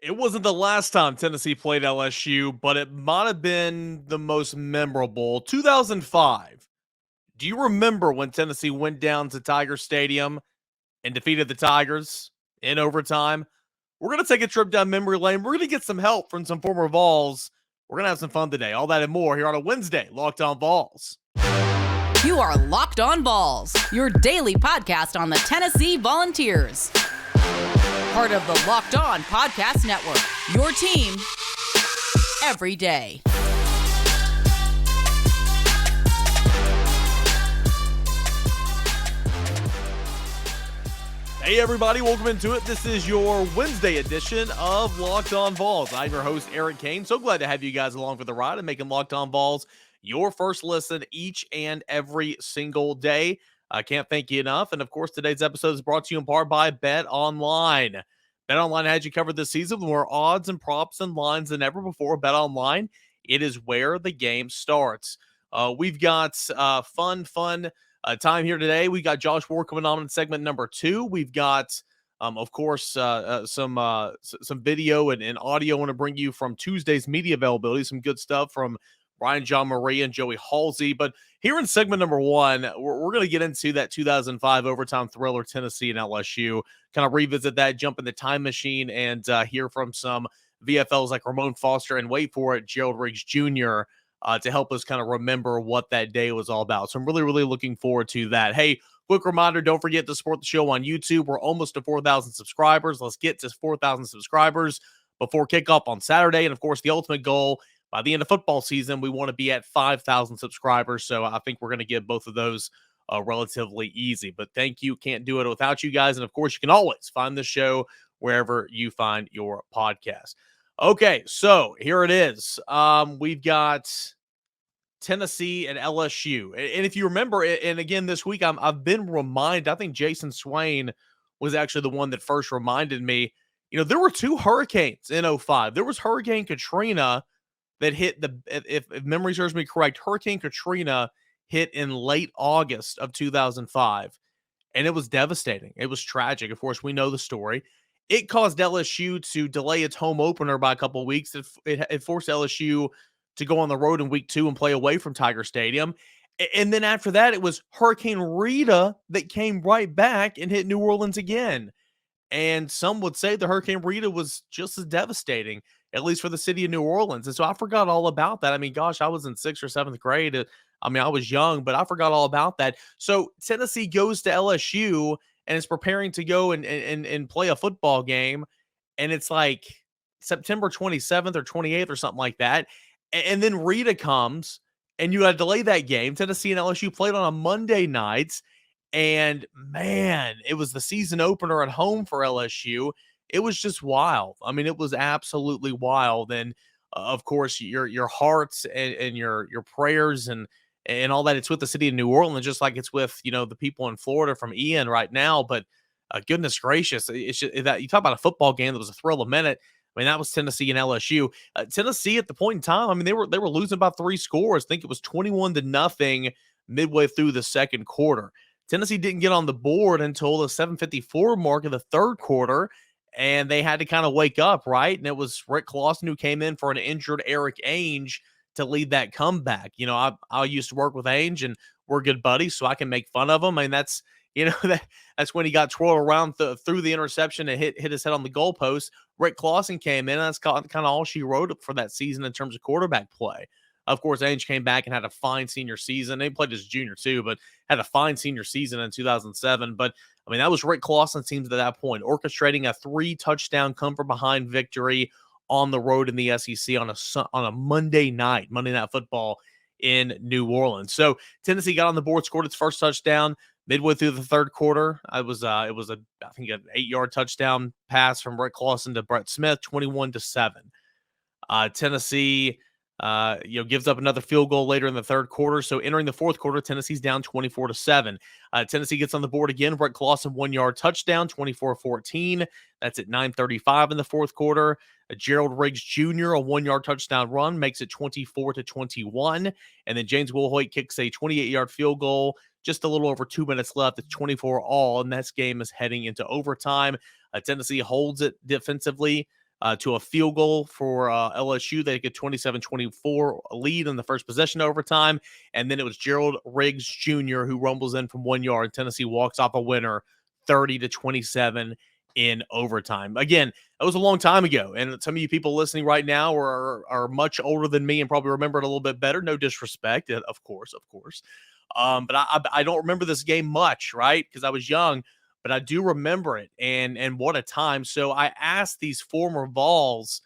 It wasn't the last time Tennessee played LSU, but it might have been the most memorable. 2005. Do you remember when Tennessee went down to Tiger Stadium and defeated the Tigers in overtime? We're going to take a trip down memory lane. We're going to get some help from some former Vols. We're going to have some fun today. All that and more here on a Wednesday, Locked On Vols. You are Locked On Vols, your daily podcast on the Tennessee Volunteers. Part of the Locked On Podcast Network, your team every day. Hey everybody, welcome into it. This is your Wednesday edition of Locked On Vols. I'm your host, Eric Kane. So glad to have you guys along for the ride and making Locked On Vols your first listen each and every single day. I can't thank you enough. And of course, today's episode is brought to you in part by BetOnline. BetOnline had you covered this season with more odds and props and lines than ever before. BetOnline, it is where the game starts. We've got fun time here today. We got Josh Ward coming on in segment number 2. We've got, of course, some video and audio I want to bring you from Tuesday's media availability. Some good stuff from Brian John Marie and Joey Halsey. But here in segment number 1, we're going to get into that 2005 overtime thriller, Tennessee and LSU. Kind of revisit that, jump in the time machine, and hear from some VFLs like Ramon Foster and, wait for it, Gerald Riggs Jr., to help us kind of remember what that day was all about. So I'm really looking forward to that. Hey, quick reminder, don't forget to support the show on YouTube. We're almost to 4,000 subscribers. Let's get to 4,000 subscribers before kickoff on Saturday. And, of course, the ultimate goal, by the end of football season, we want to be at 5,000 subscribers. So I think we're going to get both of those relatively easy. But thank you. Can't do it without you guys. And, of course, you can always find the show wherever you find your podcast. Okay, so here it is. We've got Tennessee and LSU. And if you remember, and again, this week, I've been reminded, I think Jason Swain was actually the one that first reminded me, there were 2 hurricanes in 2005. There was Hurricane Katrina that hit if memory serves me correct, Hurricane Katrina hit in late August of 2005. And it was devastating. It was tragic. Of course, we know the story. It caused LSU to delay its home opener by a couple of weeks. It forced LSU to go on the road in week 2 and play away from Tiger Stadium. And then after that, it was Hurricane Rita that came right back and hit New Orleans again. And some would say the Hurricane Rita was just as devastating, at least for the city of New Orleans. And so I forgot all about that. I mean, gosh, I was in 6th or 7th grade. I was young, but I forgot all about that. So Tennessee goes to LSU and is preparing to go and play a football game. And it's like September 27th or 28th or something like that. And then Rita comes, and you got to delay that game. Tennessee and LSU played on a Monday night, and man, it was the season opener at home for LSU. It was just wild. I mean, it was absolutely wild. And of course, your hearts and your prayers and all that. It's with the city of New Orleans, just like it's with the people in Florida from Ian right now. But goodness gracious, it's just, that you talk about a football game that was a thrill a minute. I mean, that was Tennessee and LSU. Tennessee at the point in time, I mean, they were losing by 3 scores. I think it was 21-0 midway through the second quarter. Tennessee didn't get on the board until the 7:54 mark of the third quarter, and they had to kind of wake up, right? And it was Rick Clausen who came in for an injured Eric Ainge to lead that comeback. I used to work with Ainge, and we're good buddies, so I can make fun of him. I mean, that's that's when he got twirled around through the interception and hit his head on the goalpost. Rick Clausen came in, and that's kind of all she wrote for that season in terms of quarterback play. Of course, Ainge came back and had a fine senior season. He played as a junior too, but had a fine senior season in 2007. But, I mean, that was Rick Clausen's team at that point, orchestrating a 3-touchdown come-from-behind victory on the road in the SEC on a Monday Night Football in New Orleans. So Tennessee got on the board, scored its first touchdown midway through the third quarter. It was I think an 8-yard touchdown pass from Rick Clausen to Brett Smith, 21-7. Tennessee gives up another field goal later in the third quarter. So entering the fourth quarter, Tennessee's down 24-7. Tennessee gets on the board again. Rick Clausen, 1-yard touchdown, 24-14. That's at 9:35 in the fourth quarter. Gerald Riggs Jr., a 1-yard touchdown run, makes it 24-21. And then James Wilhoit kicks a 28-yard field goal. Just a little over 2 minutes left. It's 24 all, and this game is heading into overtime. Tennessee holds it defensively. to a field goal for LSU. They get 27-24 lead in the first possession overtime. And then it was Gerald Riggs Jr. who rumbles in from 1 yard. Tennessee walks off a winner 30-27 in overtime. Again, that was a long time ago. And some of you people listening right now are much older than me and probably remember it a little bit better. No disrespect, of course. But I don't remember this game much, right? Because I was young, but I do remember it, and what a time. So I asked these former Vols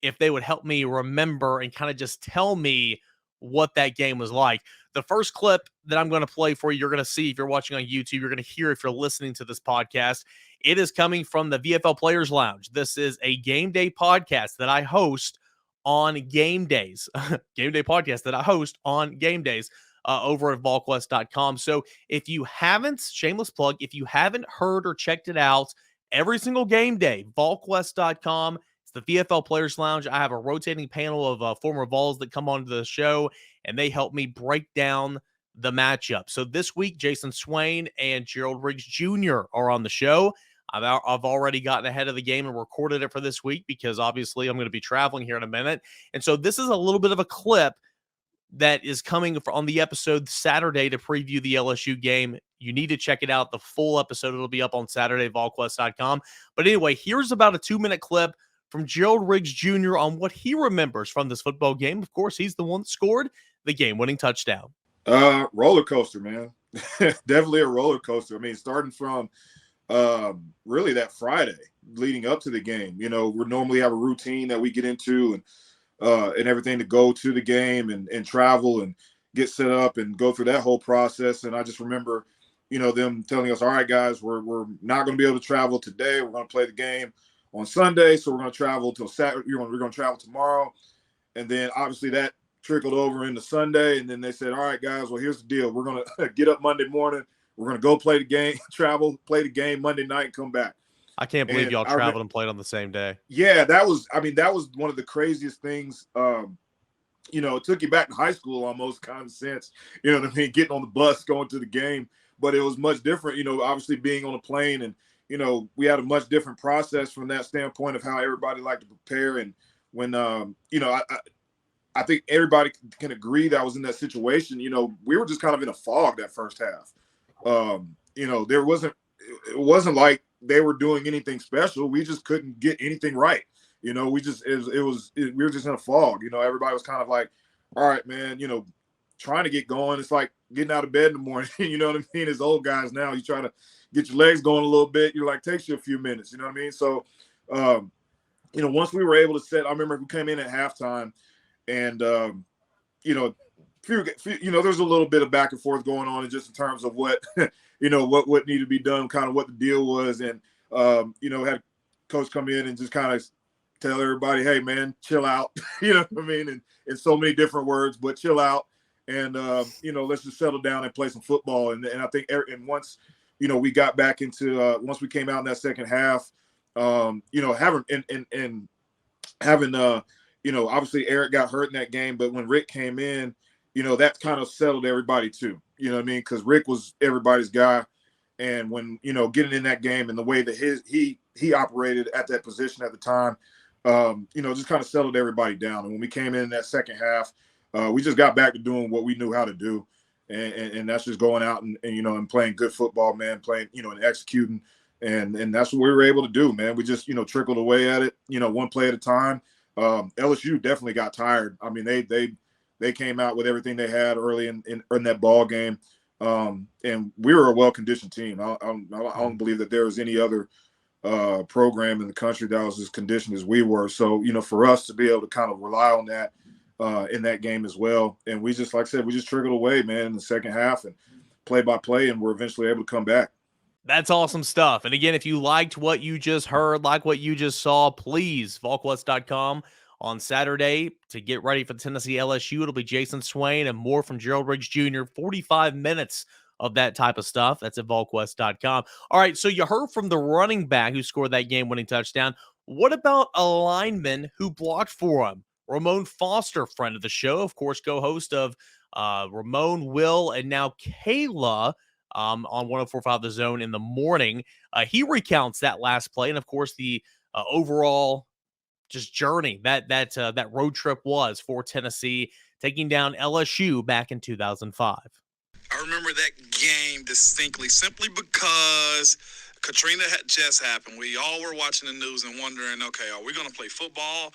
if they would help me remember and kind of just tell me what that game was like. The first clip that I'm going to play for you, you're going to see if you're watching on YouTube, you're going to hear if you're listening to this podcast. It is coming from the VFL Players Lounge. This is a game day podcast that I host on game days. Game day podcast that I host on game days. Over at VolQuest.com. So if you haven't, shameless plug, if you haven't heard or checked it out, every single game day, VolQuest.com. It's the VFL Players Lounge. I have a rotating panel of former Vols that come onto the show, and they help me break down the matchup. So this week, Jason Swain and Gerald Riggs Jr. are on the show. I've already gotten ahead of the game and recorded it for this week because obviously I'm going to be traveling here in a minute. And so this is a little bit of a clip that is coming on the episode Saturday to preview the LSU game. You need to check it out. The full episode, it'll be up on Saturday, volquest.com. But anyway, here's about a 2-minute clip from Gerald Riggs Jr. on what he remembers from this football game. Of course, he's the one that scored the game-winning touchdown. Roller coaster, man. Definitely a roller coaster. I mean, starting from really that Friday leading up to the game. You know, we normally have a routine that we get into and everything to go to the game and travel and get set up and go through that whole process. And I just remember, you know, them telling us, all right, guys, we're not going to be able to travel today. We're going to play the game on Sunday. So we're going to travel till Saturday. We're going to travel tomorrow. And then obviously that trickled over into Sunday. And then they said, all right, guys, well, here's the deal. We're going to get up Monday morning. We're going to go play the game, travel, play the game Monday night, and come back. I can't believe y'all traveled and played on the same day. Yeah, that was one of the craziest things. You know, it took you back to high school almost, kind of sense. You know what I mean? Getting on the bus, going to the game. But it was much different, you know, obviously being on a plane. And, you know, we had a much different process from that standpoint of how everybody liked to prepare. And when, you know, I think everybody can agree that I was in that situation. You know, we were just kind of in a fog that first half. You know, it wasn't like they were doing anything special. We just couldn't get anything right. You know, we were just in a fog. You know, everybody was kind of like, all right, man, you know, trying to get going. It's like getting out of bed in the morning. You know what I mean? As old guys now, you try to get your legs going a little bit. You're like, takes you a few minutes. You know what I mean? So, you know, once we were able to I remember we came in at halftime and, you know, there's a little bit of back and forth going on just in terms of what, you know, what needed to be done, kind of what the deal was. And, you know, had coach come in and just kind of tell everybody, hey, man, chill out. You know what I mean? And in so many different words, but chill out. And, you know, let's just settle down and play some football. And I think and once, you know, we got back into once we came out in that second half, you know, having, you know, obviously Eric got hurt in that game. But when Rick came in, you know, that kind of settled everybody too. You know what I mean? Because Rick was everybody's guy. And when, you know, getting in that game and the way that he operated at that position at the time, you know, just kind of settled everybody down. And when we came in that second half, we just got back to doing what we knew how to do. And that's just going out and, you know, and playing good football, man, playing, you know, and executing. And that's what we were able to do, man. We just, you know, trickled away at it, you know, one play at a time. LSU definitely got tired. I mean, they came out with everything they had early in that ball game. And we were a well-conditioned team. I don't believe that there was any other program in the country that was as conditioned as we were. So, you know, for us to be able to kind of rely on that in that game as well. And we just, like I said, we just trickled away, man, in the second half and play by play, and we're eventually able to come back. That's awesome stuff. And again, if you liked what you just heard, like what you just saw, please, VolQuest.com on Saturday to get ready for the Tennessee LSU. It'll be Jason Swain and more from Gerald Riggs Jr. 45 minutes of that type of stuff. That's at VolQuest.com. All right, so you heard from the running back who scored that game-winning touchdown. What about a lineman who blocked for him? Ramon Foster, friend of the show, of course, co-host of Ramon, Will, and now Kayla on 104.5 The Zone in the morning. He recounts that last play and, of course, the overall just journey that road trip was for Tennessee, taking down LSU back in 2005. I remember that game distinctly, simply because Katrina had just happened. We all were watching the news and wondering, okay, are we going to play football?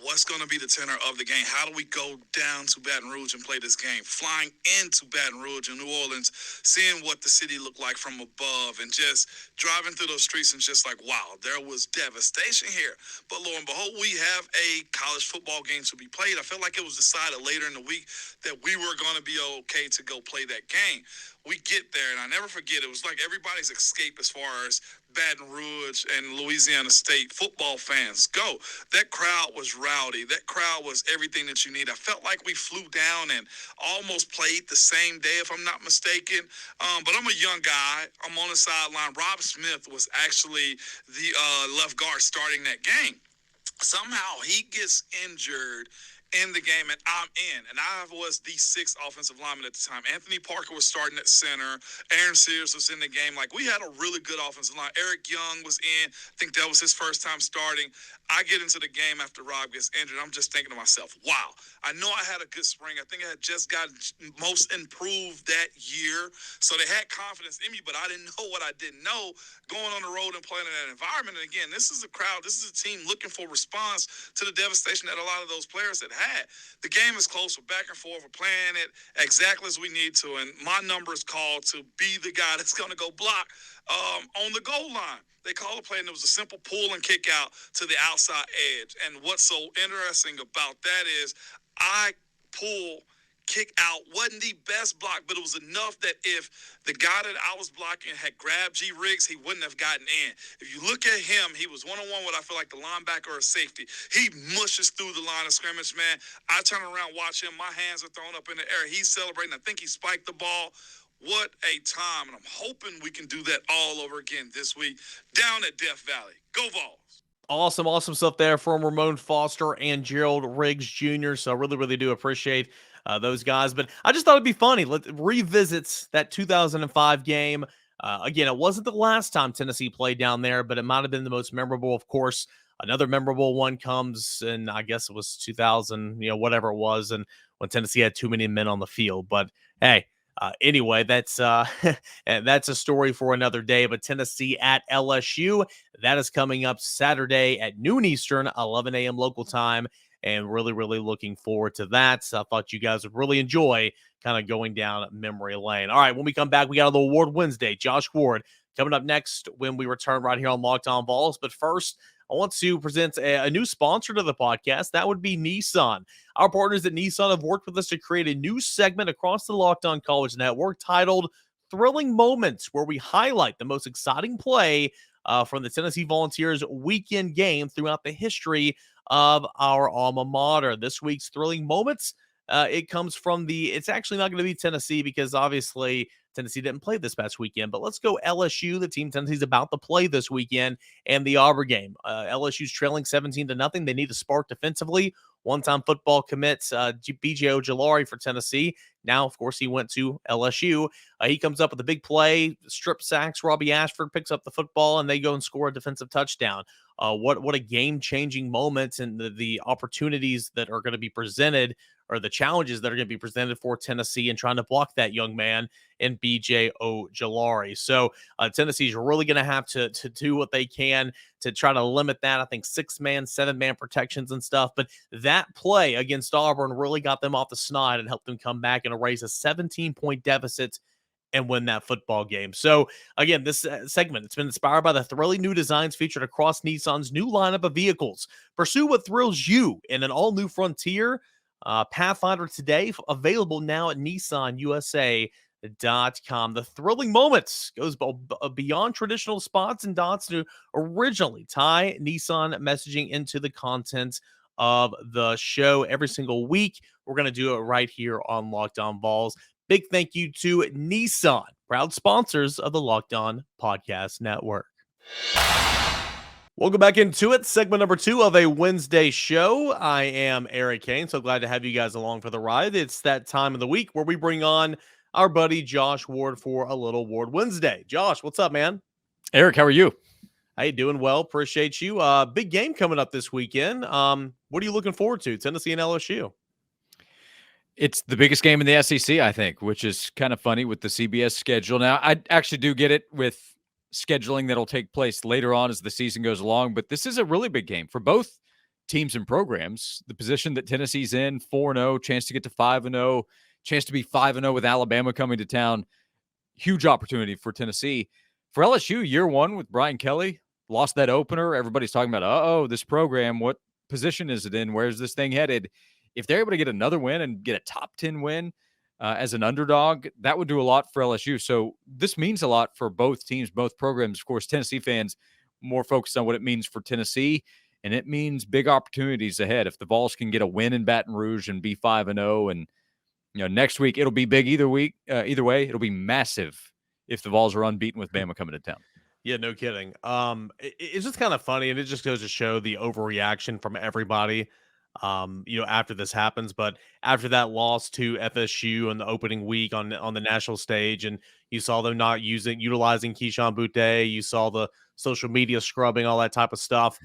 What's going to be the tenor of the game? How do we go down to Baton Rouge and play this game? Flying into Baton Rouge and New Orleans, seeing what the city looked like from above, and just driving through those streets and just like, wow, there was devastation here. But lo and behold, we have a college football game to be played. I felt like it was decided later in the week that we were going to be okay to go play that game. We get there, and I never forget, it was like everybody's escape as far as Baton Rouge and Louisiana State football fans go. That crowd was rowdy. That crowd was everything that you need. I felt like we flew down and almost played the same day, if I'm not mistaken. But I'm a young guy. I'm on the sideline. Rob Smith was actually the left guard starting that game. Somehow he gets injured in the game, and I'm in. And I was the sixth offensive lineman at the time. Anthony Parker was starting at center. Aaron Sears was in the game. Like, we had a really good offensive line. Eric Young was in. I think that was his first time starting. I get into the game after Rob gets injured. I'm just thinking to myself, wow, I know I had a good spring. I think I had just gotten most improved that year. So they had confidence in me, but I didn't know what I didn't know going on the road and playing in that environment. And again, this is a crowd. This is a team looking for response to the devastation that a lot of those players had had. The game is close. We're back and forth. We're playing it exactly as we need to. And my number is called to be the guy that's going to go block on the goal line. They called a play, and it was a simple pull and kick out to the outside edge. And what's so interesting about that is I pull, kick out, wasn't the best block, but it was enough that if the guy that I was blocking had grabbed G. Riggs, he wouldn't have gotten in. If you look at him, he was one-on-one with, I feel like, the linebacker or safety. He mushes through the line of scrimmage, man. I turn around, watch him. My hands are thrown up in the air. He's celebrating. I think he spiked the ball. What a time, and I'm hoping we can do that all over again this week down at Death Valley. Go Vols. Awesome stuff there from Ramon Foster and Gerald Riggs Jr. So I really do appreciate those guys. But I just thought it'd be funny. Let's revisit that 2005 game. Again, it wasn't the last time Tennessee played down there, but it might have been the most memorable. Of course, another memorable one comes, and I guess it was 2000, whatever it was, and when Tennessee had too many men on the field. But hey, anyway, that's a story for another day. But Tennessee at LSU, that is coming up Saturday at noon Eastern, 11 a.m. local time, and really looking forward to that. So I thought you guys would really enjoy kind of going down memory lane. All right, when we come back, we got the Award Wednesday. Josh Ward coming up next when we return right here on Locked On Vols. But first, I want to present a new sponsor to the podcast. That would be Nissan. Our partners at Nissan have worked with us to create a new segment across the Locked On College Network titled Thrilling Moments, where we highlight the most exciting play from the Tennessee Volunteers weekend game throughout the history of our alma mater. This week's Thrilling Moments, it comes from it's actually not going to be Tennessee because obviously Tennessee didn't play this past weekend, but let's go LSU, the team Tennessee's about to play this weekend, and the Auburn game. LSU's trailing 17-0. They need a spark defensively. One-time football commits B.J. Ojolari for Tennessee. Now, of course, he went to LSU. He comes up with a big play, strip sacks. Robbie Ashford picks up the football, and they go and score a defensive touchdown. What a game-changing moment, and the opportunities that are going to be presented, or the challenges that are going to be presented for Tennessee and trying to block that young man in B.J. Ojolari. So Tennessee's really going to have to do what they can to try to limit that. I think 6-man, 7-man protections and stuff. But that play against Auburn really got them off the snide and helped them come back and erase a 17-point deficit and win that football game. So again, this segment, it's been inspired by the thrilling new designs featured across Nissan's new lineup of vehicles. Pursue what thrills you in an all-new Frontier Pathfinder today, available now at nissanusa.com. The thrilling moments goes beyond traditional spots and dots to originally tie Nissan messaging into the content of the show every single week. We're going to do it right here on Locked On Vols. Big thank you to Nissan, proud sponsors of the Locked On Podcast Network. Welcome back into it. Segment number 2 of a Wednesday show. I am Eric Kane. So glad to have you guys along for the ride. It's that time of the week where we bring on our buddy Josh Ward for a little Ward Wednesday. Josh, what's up, man? Eric, how are you? Hey, doing well. Appreciate you. Big game coming up this weekend. What are you looking forward to? Tennessee and LSU. It's the biggest game in the SEC, I think, which is kind of funny with the CBS schedule. Now, I actually do get it with scheduling that'll take place later on as the season goes along, but this is a really big game for both teams and programs. The position that Tennessee's in, 4-0, chance to get to 5-0, chance to be 5-0 with Alabama coming to town. Huge opportunity for Tennessee. For LSU, year one with Brian Kelly, lost that opener. Everybody's talking about, this program, what position is it in? Where's this thing headed? If they're able to get another win and get a top 10 win as an underdog, that would do a lot for LSU. So this means a lot for both teams, both programs. Of course, Tennessee fans more focused on what it means for Tennessee, and it means big opportunities ahead. If the Vols can get a win in Baton Rouge and be 5-0, and next week it'll be big either way. It'll be massive if the Vols are unbeaten with Bama coming to town. Yeah, no kidding. It's just kind of funny, and it just goes to show the overreaction from everybody. After this happens, but after that loss to FSU in the opening week on the national stage, and you saw them not utilizing Keyshawn Boutte, you saw the social media scrubbing, all that type of stuff.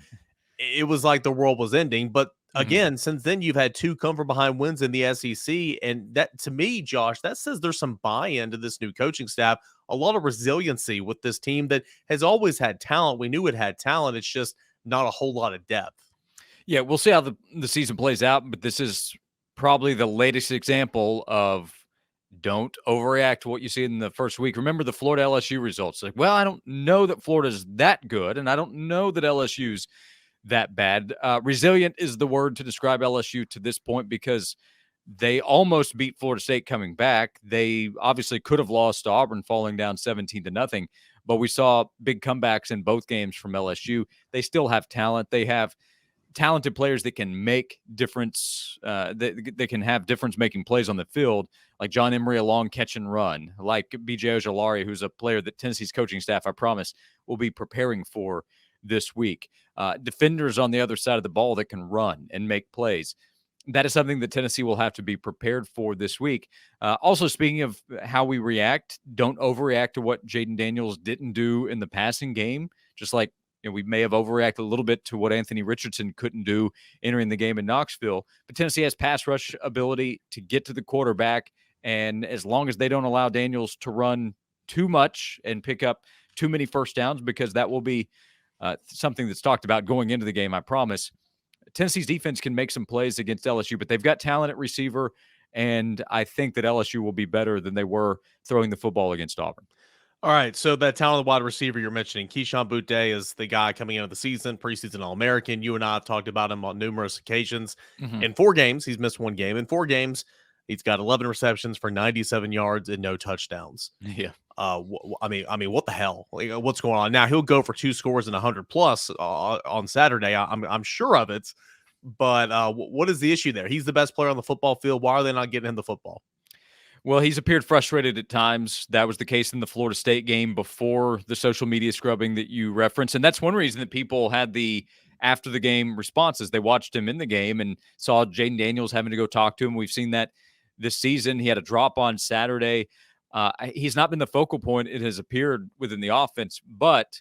It was like the world was ending. But again, since then, you've had 2 come from behind wins in the SEC, and that, to me, Josh, that says there's some buy-in to this new coaching staff, a lot of resiliency with this team that has always had talent. We knew it had talent. It's just not a whole lot of depth. Yeah, we'll see how the season plays out, but this is probably the latest example of don't overreact to what you see in the first week. Remember the Florida LSU results. Like, well, I don't know that Florida's that good, and I don't know that LSU's that bad. Resilient is the word to describe LSU to this point because they almost beat Florida State coming back. They obviously could have lost to Auburn, falling down 17-0, but we saw big comebacks in both games from LSU. They still have talent. They have talented players that can make difference, that can have difference-making plays on the field, like John Emery, a long catch and run, like B.J. Ojolari, who's a player that Tennessee's coaching staff, I promise, will be preparing for this week. Defenders on the other side of the ball that can run and make plays. That is something that Tennessee will have to be prepared for this week. Also, speaking of how we react, don't overreact to what Jaden Daniels didn't do in the passing game, just like we may have overreacted a little bit to what Anthony Richardson couldn't do entering the game in Knoxville. But Tennessee has pass rush ability to get to the quarterback, and as long as they don't allow Daniels to run too much and pick up too many first downs, because that will be something that's talked about going into the game, I promise, Tennessee's defense can make some plays against LSU, but they've got talent at receiver, and I think that LSU will be better than they were throwing the football against Auburn. All right, so that talented wide receiver you're mentioning, Keyshawn Boutte, is the guy coming into the season, preseason All-American. You and I have talked about him on numerous occasions. In 4 games, he's missed 1 game. In 4 games, he's got 11 receptions for 97 yards and no touchdowns. Yeah. I mean, what the hell? Like, what's going on now? He'll go for 2 scores and 100 plus on Saturday. I'm sure of it. But what is the issue there? He's the best player on the football field. Why are they not getting him the football? Well, he's appeared frustrated at times. That was the case in the Florida State game before the social media scrubbing that you referenced. And that's one reason that people had the after the game responses. They watched him in the game and saw Jaden Daniels having to go talk to him. We've seen that this season. He had a drop on Saturday. He's not been the focal point. It has appeared within the offense, but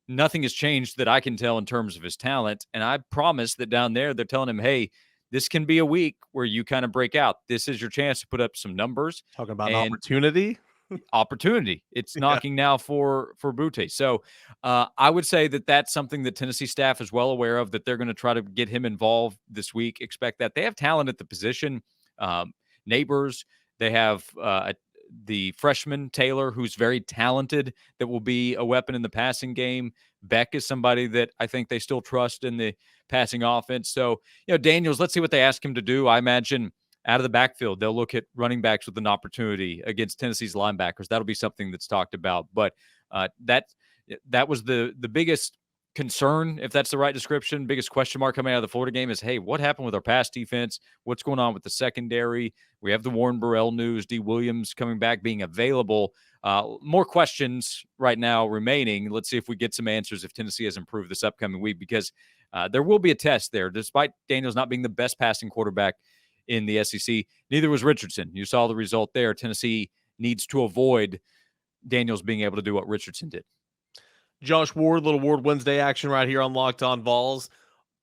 nothing has changed that I can tell in terms of his talent. And I promise that down there, they're telling him, hey, this can be a week where you kind of break out. This is your chance to put up some numbers. Talking about an opportunity. It's knocking now for Boutte. So I would say that that's something that Tennessee staff is well aware of, that they're going to try to get him involved this week. Expect that. They have talent at the position. Neighbors. They have the freshman Taylor, who's very talented, that will be a weapon in the passing game. Beck is somebody that I think they still trust in the passing offense. So, Daniels, let's see what they ask him to do. I imagine out of the backfield, they'll look at running backs with an opportunity against Tennessee's linebackers. That'll be something that's talked about. But that was the biggest concern, if that's the right description, biggest question mark coming out of the Florida game is, hey, what happened with our pass defense? What's going on with the secondary? We have the Warren Burrell news, D. Williams coming back, being available. More questions right now remaining. Let's see if we get some answers if Tennessee has improved this upcoming week, because there will be a test there. Despite Daniels not being the best passing quarterback in the SEC, neither was Richardson. You saw the result there. Tennessee needs to avoid Daniels being able to do what Richardson did. Josh Ward, little Ward Wednesday action right here on Locked On Vols.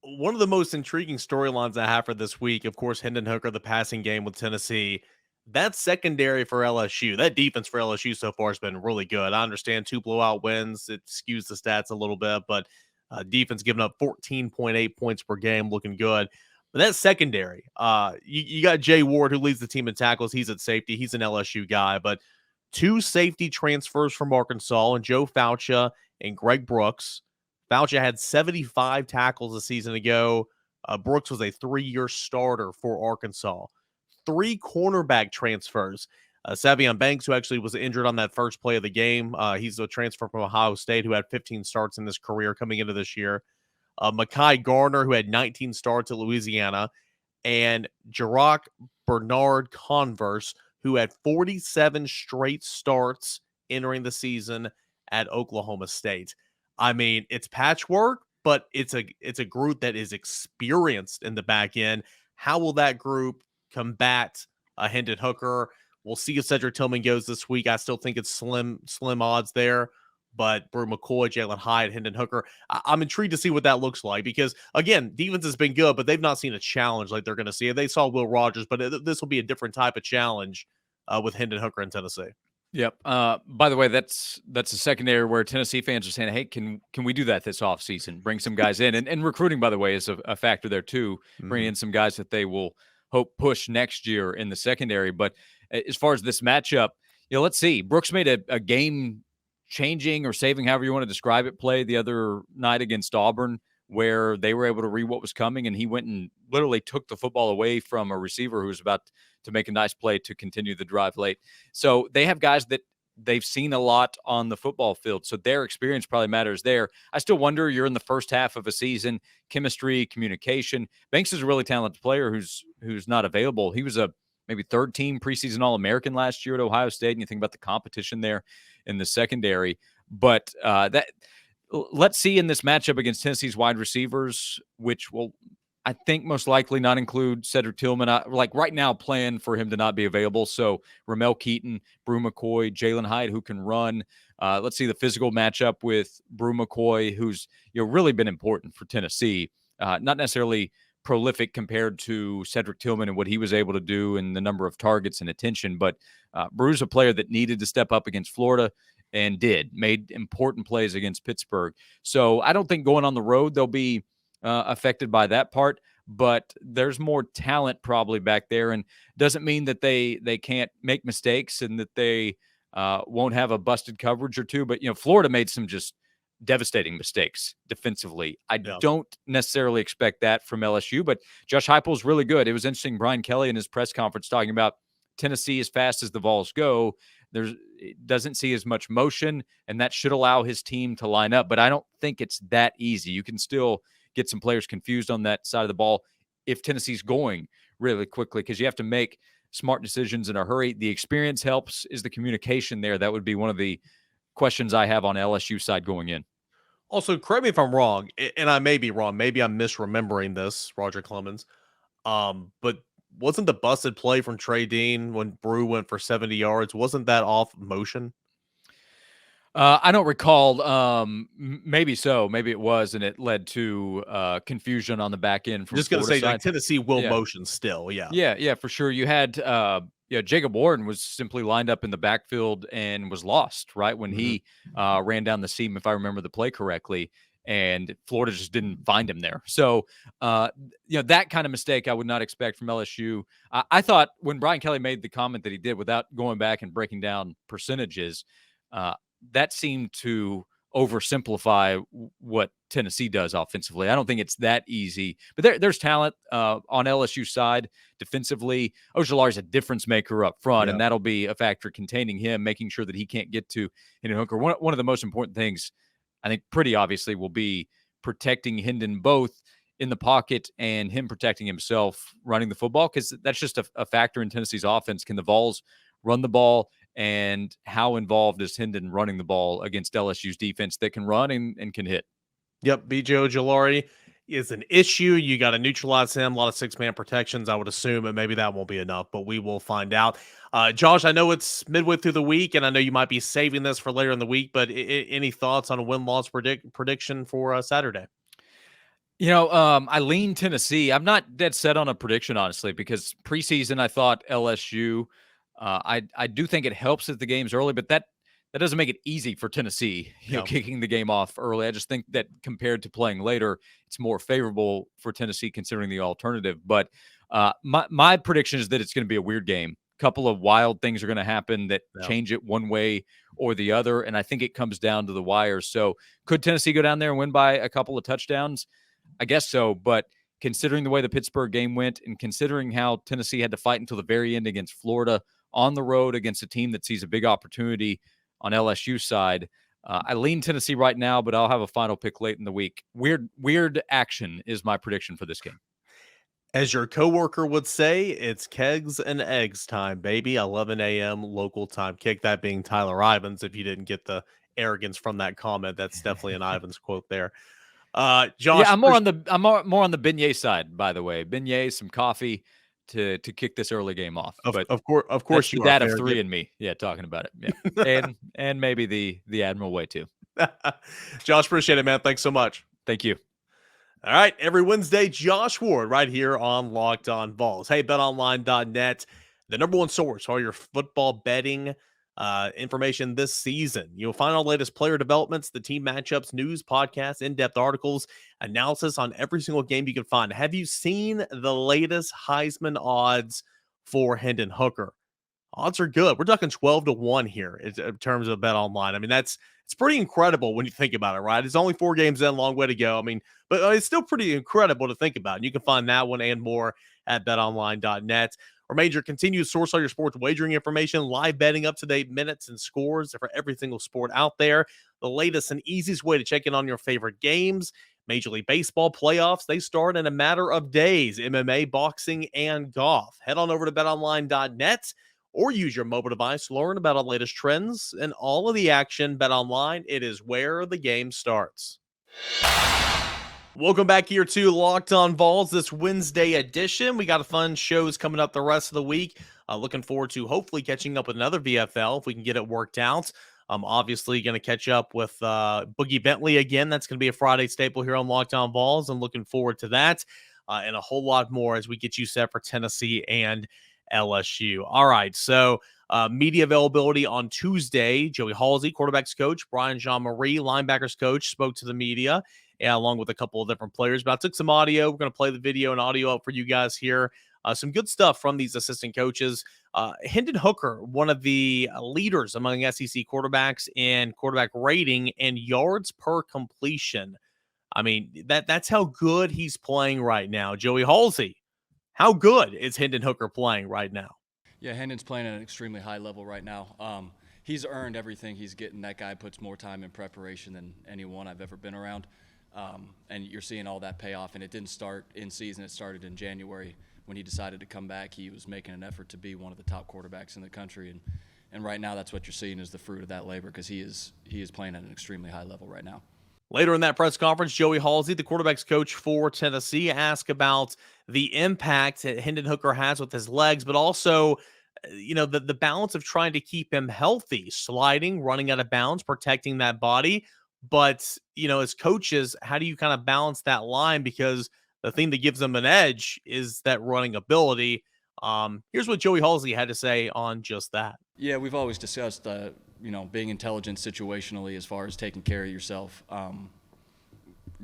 One of the most intriguing storylines I have for this week, of course, Hendon Hooker, the passing game with Tennessee. That secondary for LSU, that defense for LSU so far has been really good. I understand 2 blowout wins. It skews the stats a little bit, but defense giving up 14.8 points per game, looking good. But that secondary, you got Jay Ward, who leads the team in tackles. He's at safety. He's an LSU guy, but 2 safety transfers from Arkansas, and Joe Faucia and Greg Brooks. Faucia had 75 tackles a season ago. Brooks was a 3-year starter for Arkansas. 3 cornerback transfers. Savion Banks, who actually was injured on that first play of the game. He's a transfer from Ohio State who had 15 starts in his career coming into this year. Mekhi Garner, who had 19 starts at Louisiana. And Jarrah Bernard Converse, who had 47 straight starts entering the season at Oklahoma State. I mean, it's patchwork, but it's a group that is experienced in the back end. How will that group combat a Hendon Hooker? We'll see if Cedric Tillman goes this week. I still think it's slim odds there. But Brew McCoy, Jalen Hyatt, Hendon Hooker, I'm intrigued to see what that looks like because, again, defense has been good, but they've not seen a challenge like they're going to see. They saw Will Rogers, but this will be a different type of challenge with Hendon Hooker in Tennessee. Yep. By the way, that's a secondary where Tennessee fans are saying, hey, can we do that this offseason? Bring some guys in. And recruiting, by the way, is a factor there too. Bring in some guys that they will hope push next year in the secondary. But as far as this matchup, let's see. Brooks made a game-changing or saving, however you want to describe it, play the other night against Auburn where they were able to read what was coming, and he went and literally took the football away from a receiver who was about to make a nice play to continue the drive late. So they have guys that they've seen a lot on the football field, so their experience probably matters there. I still wonder, you're in the first half of a season, chemistry, communication. Banks is a really talented player who's not available. He was a maybe third-team preseason All-American last year at Ohio State, and you think about the competition there in the secondary. But let's see in this matchup against Tennessee's wide receivers, which will, I think, most likely not include Cedric Tillman. Like right now, plan for him to not be available. So Ramel Keaton, Brew McCoy, Jalen Hyatt, who can run. Let's see the physical matchup with Brew McCoy, who's really been important for Tennessee. Not necessarily prolific compared to Cedric Tillman and what he was able to do and the number of targets and attention, but Brew's a player that needed to step up against Florida and made important plays against Pittsburgh. So I don't think going on the road they'll be affected by that part, but there's more talent probably back there, and doesn't mean that they can't make mistakes and that they won't have a busted coverage or two. But Florida made some just devastating mistakes defensively. I don't necessarily expect that from LSU, but Josh Heupel's really good. It was interesting, Brian Kelly in his press conference talking about Tennessee, as fast as the Vols go, doesn't see as much motion, and that should allow his team to line up. But I don't think it's that easy. You can still get some players confused on that side of the ball if Tennessee's going really quickly, because you have to make smart decisions in a hurry. The experience helps. Is the communication there? That would be one of the questions I have on LSU side going in. Also, correct me if I'm wrong, and I may be wrong. Maybe I'm misremembering this, Roger Clemens. But wasn't the busted play from Trey Dean when Brew went for 70 yards, wasn't that off motion? I don't recall. Maybe so. Maybe it was, and it led to confusion on the back end. From just going to say, side. Like, Tennessee will motion still. Yeah, for sure. You had, Jacob Warren was simply lined up in the backfield and was lost right when he ran down the seam, if I remember the play correctly. And Florida just didn't find him there. So, that kind of mistake I would not expect from LSU. I thought when Brian Kelly made the comment that he did without going back and breaking down percentages, that seemed to oversimplify what Tennessee does offensively. I don't think it's that easy, but there's talent on LSU side defensively. Ojulari is a difference maker up front, and that'll be a factor containing him, making sure that he can't get to Hendon Hooker. One of the most important things, I think, pretty obviously, will be protecting Hendon both in the pocket and him protecting himself running the football, because that's just a factor in Tennessee's offense. Can the Vols run the ball? And how involved is Hendon running the ball against LSU's defense that can run and can hit? Yep, BJ Ojulari. is an issue. You got to neutralize him. A lot of six-man protections, I would assume, and maybe that won't be enough, but we will find out. Josh, I know it's midway through the week, and I know you might be saving this for later in the week, but any thoughts on a win-loss prediction for Saturday? I lean Tennessee. I'm not dead set on a prediction, honestly, because preseason I thought LSU. I do think it helps that the game's early, but that doesn't make it easy for Tennessee. Kicking the game off early. I just think that compared to playing later, it's more favorable for Tennessee considering the alternative. But my prediction is that it's going to be a weird game. Couple of wild things are going to happen that change it one way or the other, and I think it comes down to the wire. So, could Tennessee go down there and win by a couple of touchdowns? I guess so, but considering the way the Pittsburgh game went and considering how Tennessee had to fight until the very end against Florida on the road against a team that sees a big opportunity on LSU's side, I lean Tennessee right now, but I'll have a final pick late in the week. Weird action is my prediction for this game. As your coworker would say, it's kegs and eggs time, baby. 11 a.m. local time. Kick that being Tyler Ivins. If you didn't get the arrogance from that comment, that's definitely an Ivins quote there. Josh, yeah, I'm more on the beignet side, by the way. Beignets, some coffee to kick this early game off. Of course, you dad of three and me, talking about it, yeah, and maybe the Admiral way too. Josh, appreciate it, man. Thanks so much. Thank you. All right, every Wednesday, Josh Ward right here on Locked On Vols. Hey, BetOnline.net, the number one source for all your football betting information this season. You'll find all the latest player developments, the team matchups, news, podcasts, in-depth articles, analysis on every single game you can find. Have you seen the latest Heisman odds for Hendon Hooker? Odds are good. We're talking 12-1 here in terms of BetOnline. I mean, it's pretty incredible when you think about it, right? It's only 4 games in, long way to go. I mean, but it's still pretty incredible to think about. And you can find that one and more at betonline.net. Remain your continued source on your sports wagering information, live betting, up-to-date minutes and scores for every single sport out there. The latest and easiest way to check in on your favorite games. Major League Baseball playoffs, they start in a matter of days. MMA, boxing, and golf. Head on over to betonline.net or use your mobile device to learn about the latest trends and all of the action. BetOnline, it is where the game starts. Welcome back here to Locked On Vols, this Wednesday edition. We got a fun shows coming up the rest of the week. Looking forward to hopefully catching up with another VFL if we can get it worked out. I'm obviously going to catch up with Boogie Bentley again. That's going to be a Friday staple here on Locked On Vols. I'm looking forward to that and a whole lot more as we get you set for Tennessee and LSU. All right, so media availability on Tuesday. Joey Halsey, quarterback's coach, Brian Jean-Marie, linebackers coach, spoke to the media along with a couple of different players. But I took some audio. We're going to play the video and audio up for you guys here. Some good stuff from these assistant coaches. Hendon Hooker, one of the leaders among SEC quarterbacks in quarterback rating and yards per completion. I mean, that's how good he's playing right now. Joey Halsey, how good is Hendon Hooker playing right now? Yeah, Hendon's playing at an extremely high level right now. He's earned everything he's getting. That guy puts more time in preparation than anyone I've ever been around. And you're seeing all that pay off. And it didn't start in season. It started in January when he decided to come back. He was making an effort to be one of the top quarterbacks in the country. And right now that's what you're seeing is the fruit of that labor because he is playing at an extremely high level right now. Later in that press conference, Joey Halsey, the quarterback's coach for Tennessee, asked about the impact that Hendon Hooker has with his legs, but also, the balance of trying to keep him healthy, sliding, running out of bounds, protecting that body. But, as coaches, how do you kind of balance that line? Because the thing that gives them an edge is that running ability. Here's what Joey Halsey had to say on just that. Yeah, we've always discussed being intelligent situationally as far as taking care of yourself.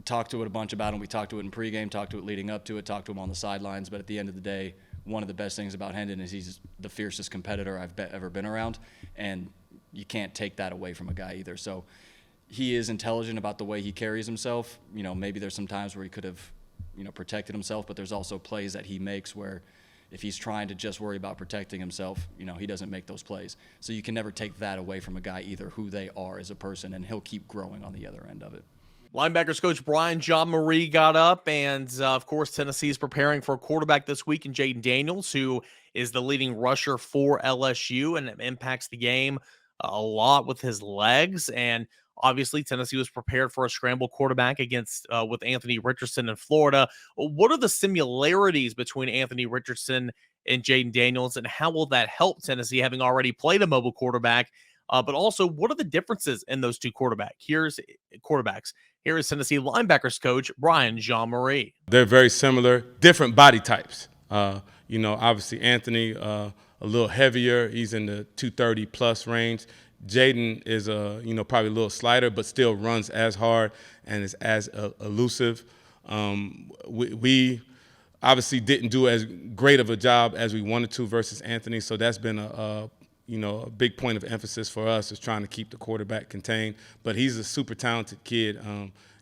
Talked to it a bunch about him. We talked to it in pregame, talked to it leading up to it, talked to him on the sidelines. But at the end of the day, one of the best things about Hendon is he's the fiercest competitor I've ever been around. And you can't take that away from a guy either. So he is intelligent about the way he carries himself. Maybe there's some times where he could have, protected himself, but there's also plays that he makes where if he's trying to just worry about protecting himself, he doesn't make those plays. So you can never take that away from a guy either, who they are as a person, and he'll keep growing on the other end of it. Linebackers coach Brian Jean-Marie got up, and of course, Tennessee is preparing for a quarterback this week in Jaden Daniels, who is the leading rusher for LSU and impacts the game a lot with his legs. And Obviously, Tennessee was prepared for a scramble quarterback against with Anthony Richardson in Florida. What are the similarities between Anthony Richardson and Jaden Daniels, and how will that help Tennessee having already played a mobile quarterback? But also, what are the differences in those two quarterbacks? Here is Tennessee linebackers coach Brian Jean-Marie. They're very similar, different body types. Obviously Anthony a little heavier. He's in the 230 plus range. Jaden is probably a little slighter, but still runs as hard and is as elusive. We obviously didn't do as great of a job as we wanted to versus Anthony, so that's been a big point of emphasis for us is trying to keep the quarterback contained. But he's a super talented kid.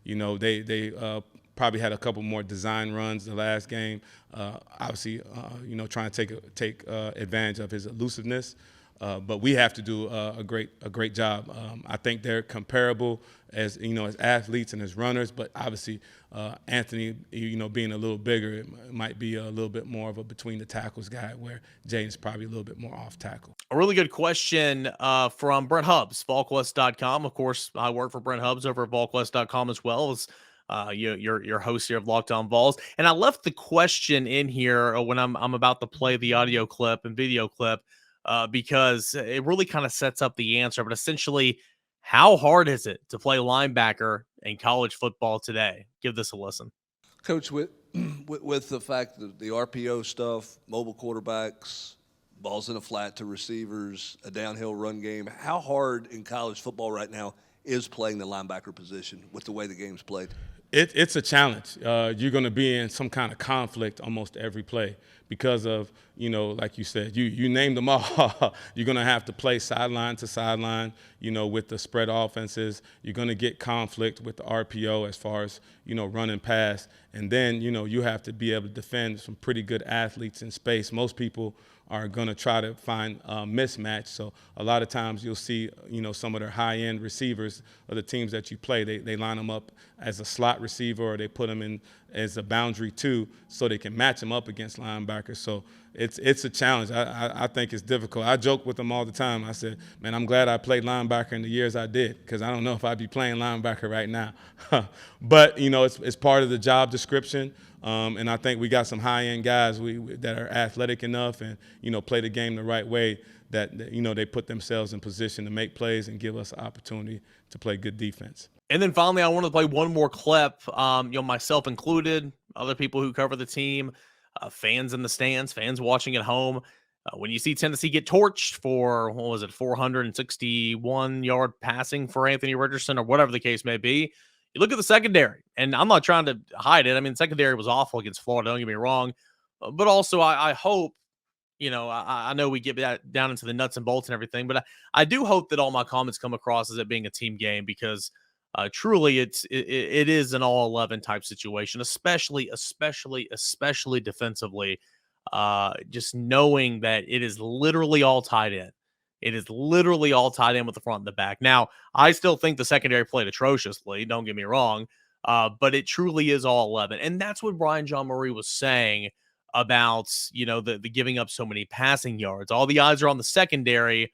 They probably had a couple more design runs the last game. Obviously, trying to take advantage of his elusiveness. But we have to do a great job. I think they're comparable as athletes and as runners. But obviously, Anthony, being a little bigger, it might be a little bit more of a between the tackles guy, where Jaden's probably a little bit more off tackle. A really good question from Brent Hubbs, VolQuest.com. Of course, I work for Brent Hubbs over at VolQuest.com as well as your host here of Locked On Vols. And I left the question in here when I'm about to play the audio clip and video clip because it really kind of sets up the answer. But essentially, how hard is it to play linebacker in college football today? Give this a listen. Coach, with the fact that the RPO stuff, mobile quarterbacks, balls in the flat to receivers, a downhill run game, how hard in college football right now is playing the linebacker position with the way the game's played? It's a challenge. You're going to be in some kind of conflict almost every play because of, like you said, you named them all. You're going to have to play sideline to sideline, with the spread offenses. You're going to get conflict with the RPO as far as, run pass. And then, you have to be able to defend some pretty good athletes in space. Most people are going to try to find a mismatch. So a lot of times you'll see, some of their high-end receivers of the teams that you play, they line them up as a slot receiver or they put them in as a boundary two so they can match them up against linebackers. So it's a challenge. I think it's difficult. I joke with them all the time. I said, man, I'm glad I played linebacker in the years I did because I don't know if I'd be playing linebacker right now. But, it's part of the job description. And I think we got some high-end guys that are athletic enough and, play the game the right way that, they put themselves in position to make plays and give us an opportunity to play good defense. And then finally, I want to play one more clip, myself included, other people who cover the team, fans in the stands, fans watching at home. When you see Tennessee get torched for, 461-yard passing for Anthony Richardson or whatever the case may be, you look at the secondary, and I'm not trying to hide it. I mean, the secondary was awful against Florida, don't get me wrong. But also, I hope, I know we get that down into the nuts and bolts and everything, but I do hope that all my comments come across as it being a team game because truly it is an all-11 type situation, especially defensively. Just knowing that it is literally all tied in. It is literally all tied in with the front and the back. Now, I still think the secondary played atrociously. Don't get me wrong. But it truly is all 11. And that's what Brian Jean-Marie was saying about, the giving up so many passing yards. All the eyes are on the secondary,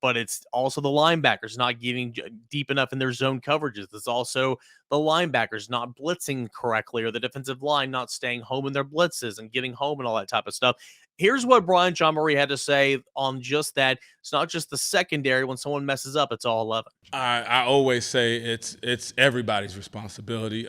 but it's also the linebackers not getting deep enough in their zone coverages. It's also the linebackers not blitzing correctly or the defensive line not staying home in their blitzes and getting home and all that type of stuff. Here's what Brian Jean-Marie had to say on just that. It's not just the secondary. When someone messes up, it's all 11. I always say it's everybody's responsibility.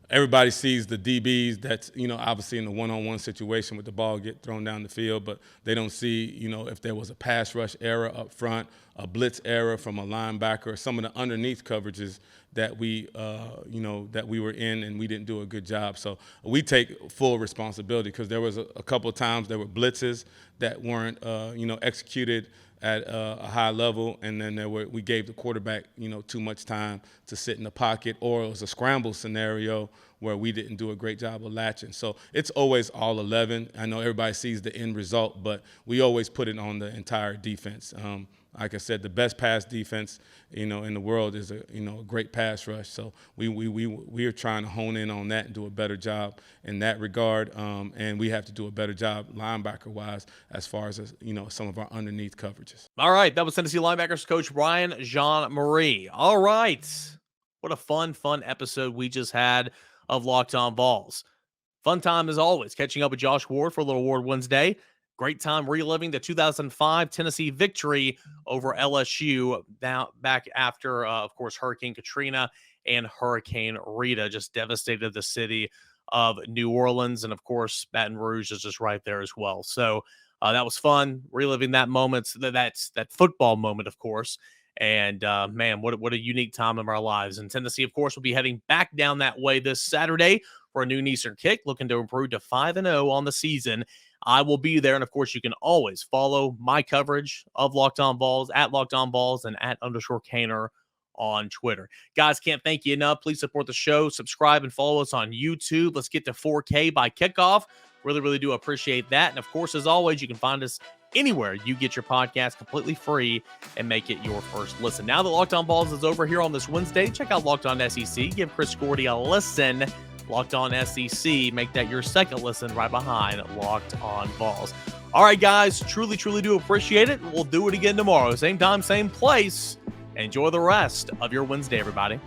Everybody sees the DBs that's, obviously in the one-on-one situation with the ball get thrown down the field, but they don't see, if there was a pass rush error up front, a blitz error from a linebacker, or some of the underneath coverages that we were in and we didn't do a good job. So we take full responsibility because there was a couple of times there were blitzes that weren't, executed at a high level, and then we gave the quarterback, too much time to sit in the pocket, or it was a scramble scenario where we didn't do a great job of latching. So it's always all 11. I know everybody sees the end result, but we always put it on the entire defense. like I said, the best pass defense, in the world is a great pass rush. So we are trying to hone in on that and do a better job in that regard. And we have to do a better job linebacker-wise as far as some of our underneath coverages. All right, that was Tennessee linebackers coach Ryan Jean-Marie. All right, what a fun episode we just had of Locked On Vols. Fun time as always, catching up with Josh Ward for a little Ward Wednesday. Great time reliving the 2005 Tennessee victory over LSU back after, of course, Hurricane Katrina and Hurricane Rita just devastated the city of New Orleans. And, of course, Baton Rouge is just right there as well. So that was fun, reliving that moment. That's that football moment, of course. And, man, what a unique time of our lives. And Tennessee, of course, will be heading back down that way this Saturday for a noon Eastern kick, looking to improve to 5-0 on the season. I will be there. And, of course, you can always follow my coverage of Locked On Vols at Locked On Vols and at _Caner on Twitter. Guys, can't thank you enough. Please support the show. Subscribe and follow us on YouTube. Let's get to 4K by kickoff. Really do appreciate that. And, of course, as always, you can find us anywhere you get your podcast completely free and make it your first listen. Now that Locked On Vols is over here on this Wednesday, check out Locked On SEC. Give Chris Gordy a listen. Locked On SEC, make that your second listen right behind Locked On Vols. All right, guys, truly do appreciate it. We'll do it again tomorrow. Same time, same place. Enjoy the rest of your Wednesday, everybody.